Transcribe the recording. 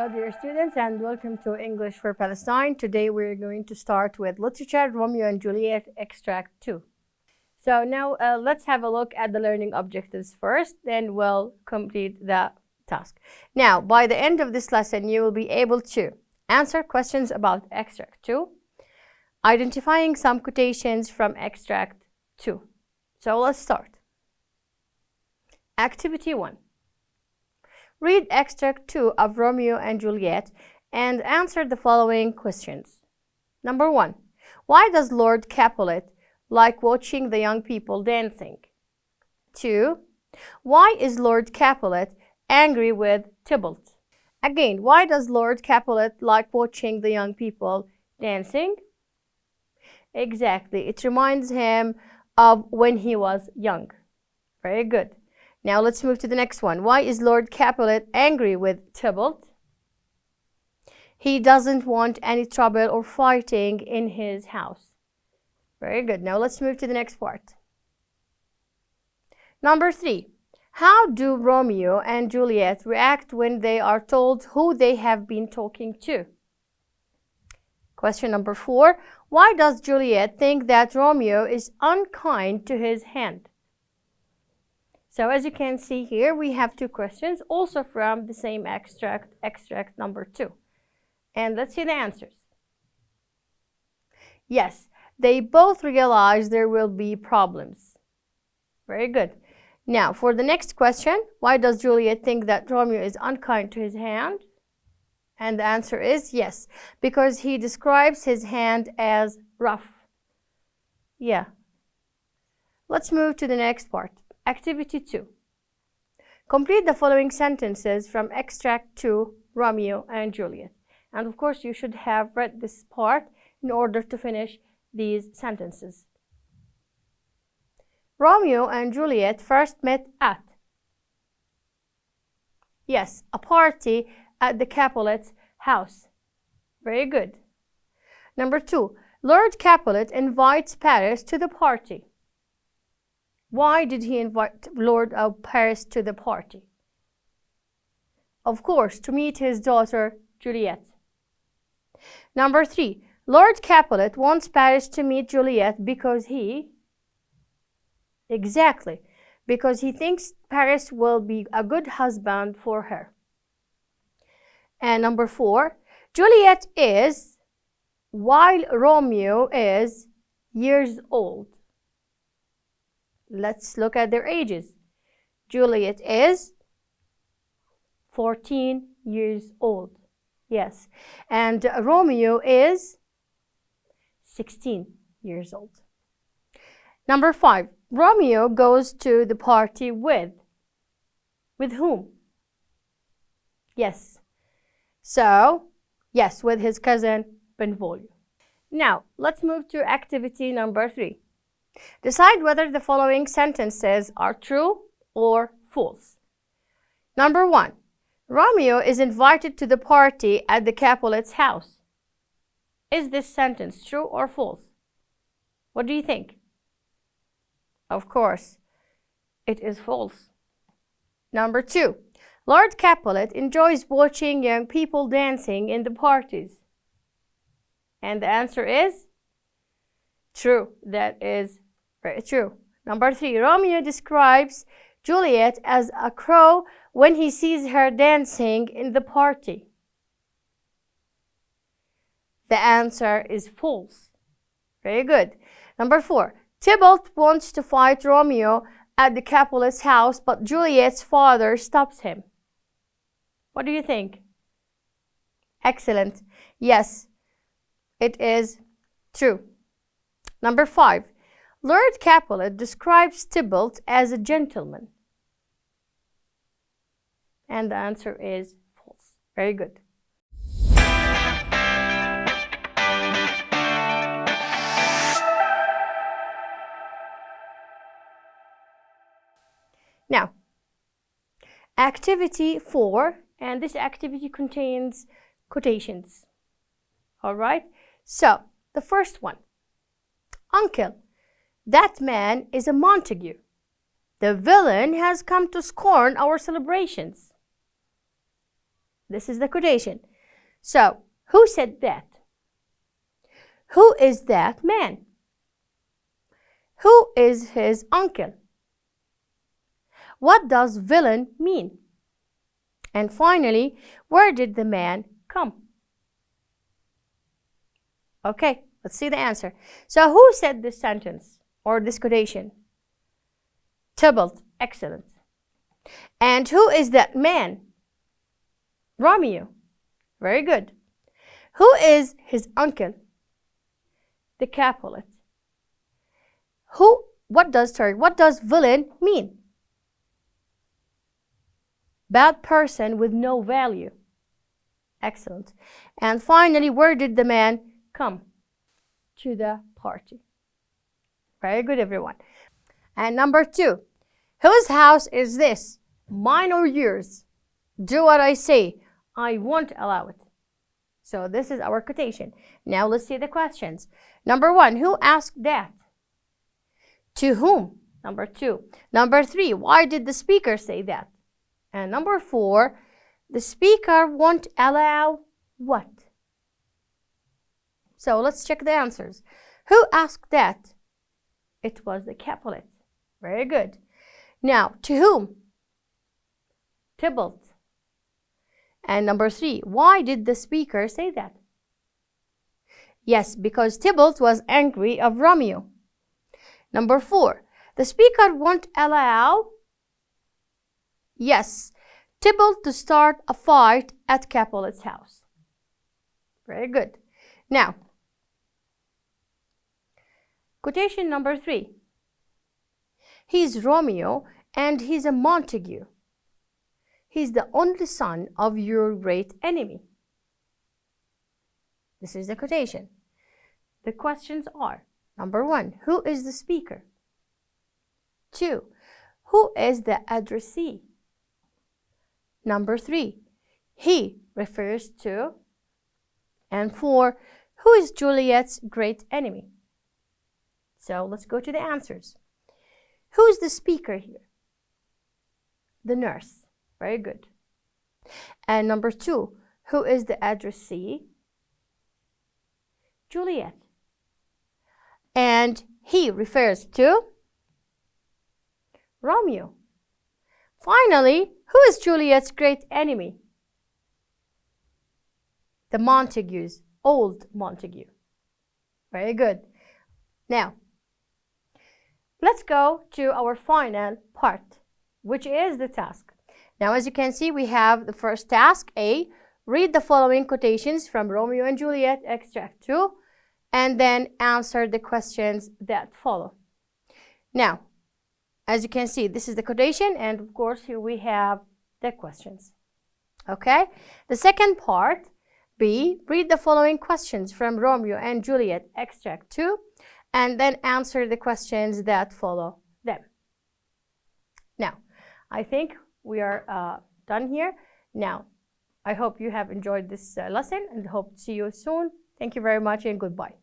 Hello dear students and welcome to English for Palestine. Today we're going to start with literature, Romeo and Juliet, extract 2. So now let's have a look at the learning objectives first, then we'll complete the task. Now, by the end of this lesson, you will be able to answer questions about extract 2, identifying some quotations from extract 2. So let's start. Activity 1. Read extract 2 of Romeo and Juliet and answer the following questions. Number 1. Why does Lord Capulet like watching the young people dancing? 2. Why is Lord Capulet angry with Tybalt? Again, why does Lord Capulet like watching the young people dancing? Exactly, it reminds him of when he was young. Very good. Now let's move to the next one. Why is Lord Capulet angry with Tybalt? He doesn't want any trouble or fighting in his house. Very good. Now let's move to the next part. Number 3. How do Romeo and Juliet react when they are told who they have been talking to? Question number 4. Why does Juliet think that Romeo is unkind to his hand? So as you can see here, we have 2 questions, also from the same extract number 2. And let's see the answers. Yes, they both realize there will be problems. Very good. Now, for the next question, why does Juliet think that Romeo is unkind to his hand? And the answer is yes, because he describes his hand as rough. Yeah. Let's move to the next part. Activity 2. Complete the following sentences from extract 2, Romeo and Juliet. And of course, you should have read this part in order to finish these sentences. Romeo and Juliet first met at. Yes, a party at the Capulets' house. Very good. Number 2. Lord Capulet invites Paris to the party. Why did he invite Lord of Paris to the party? Of course, to meet his daughter, Juliet. Number 3. Lord Capulet wants Paris to meet Juliet because he... Exactly, because he thinks Paris will be a good husband for her. And number 4. Juliet is, while Romeo is, years old. Let's look at their ages. Juliet is 14 years old. Yes. And Romeo is 16 years old. Number 5. Romeo goes to the party with whom? Yes. So, yes, with his cousin Benvolio. Now, let's move to activity number 3. Decide whether the following sentences are true or false. Number 1. Romeo is invited to the party at the Capulets' house. Is this sentence true or false? What do you think? Of course, it is false. Number 2. Lord Capulet enjoys watching young people dancing in the parties. And the answer is true. That is very true. Number 3. Romeo describes Juliet as a crow when he sees her dancing in the party. The answer is false. Very good. Number 4. Tybalt wants to fight Romeo at the Capulets' house, but Juliet's father stops him. What do you think? Excellent. Yes, it is true. Number 5. Lord Capulet describes Tybalt as a gentleman. And the answer is false. Very good. Now, activity 4, and this activity contains quotations. All right? So, the first one. Uncle, that man is a Montague. The villain has come to scorn our celebrations. This is the quotation. So, who said that? Who is that man? Who is his uncle? What does villain mean? And finally, where did the man come? Okay, let's see the answer. So who said this sentence or this quotation? Tybalt. Excellent. And who is that man? Romeo. Very good. Who is his uncle? The Capulet. What does villain mean? Bad person with no value. Excellent. And finally, where did the man come? To the party. Very good, everyone. And number 2, whose house is this? Mine or yours? Do what I say. I won't allow it. So this is our quotation. Now let's see the questions. Number 1, who asked that? To whom? Number 2. Number 3, why did the speaker say that? And number 4, the speaker won't allow what? So let's check the answers. Who asked that? It was the Capulet. Very good. Now, to whom? Tybalt. And number 3, why did the speaker say that? Yes, because Tybalt was angry of Romeo. Number 4, the speaker won't allow, yes, Tybalt to start a fight at Capulet's house. Very good. Now, quotation number 3. He's Romeo and he's a Montague. He's the only son of your great enemy. This is the quotation. The questions are, number 1, who is the speaker? 2, who is the addressee? Number 3, he refers to. And 4, who is Juliet's great enemy? So let's go to the answers. Who is the speaker here? The nurse. Very good. And number 2, who is the addressee? Juliet. And he refers to Romeo. Finally, who is Juliet's great enemy? The Montagues, old Montague. Very good. Now, let's go to our final part, which is the task. Now, as you can see, we have the first task, A, read the following quotations from Romeo and Juliet, extract 2, and then answer the questions that follow. Now, as you can see, this is the quotation, and of course, here we have the questions. Okay? The second part, B, read the following questions from Romeo and Juliet, extract 2, and then answer the questions that follow them. Now, I think we are done here. Now, I hope you have enjoyed this lesson and hope to see you soon. Thank you very much and goodbye.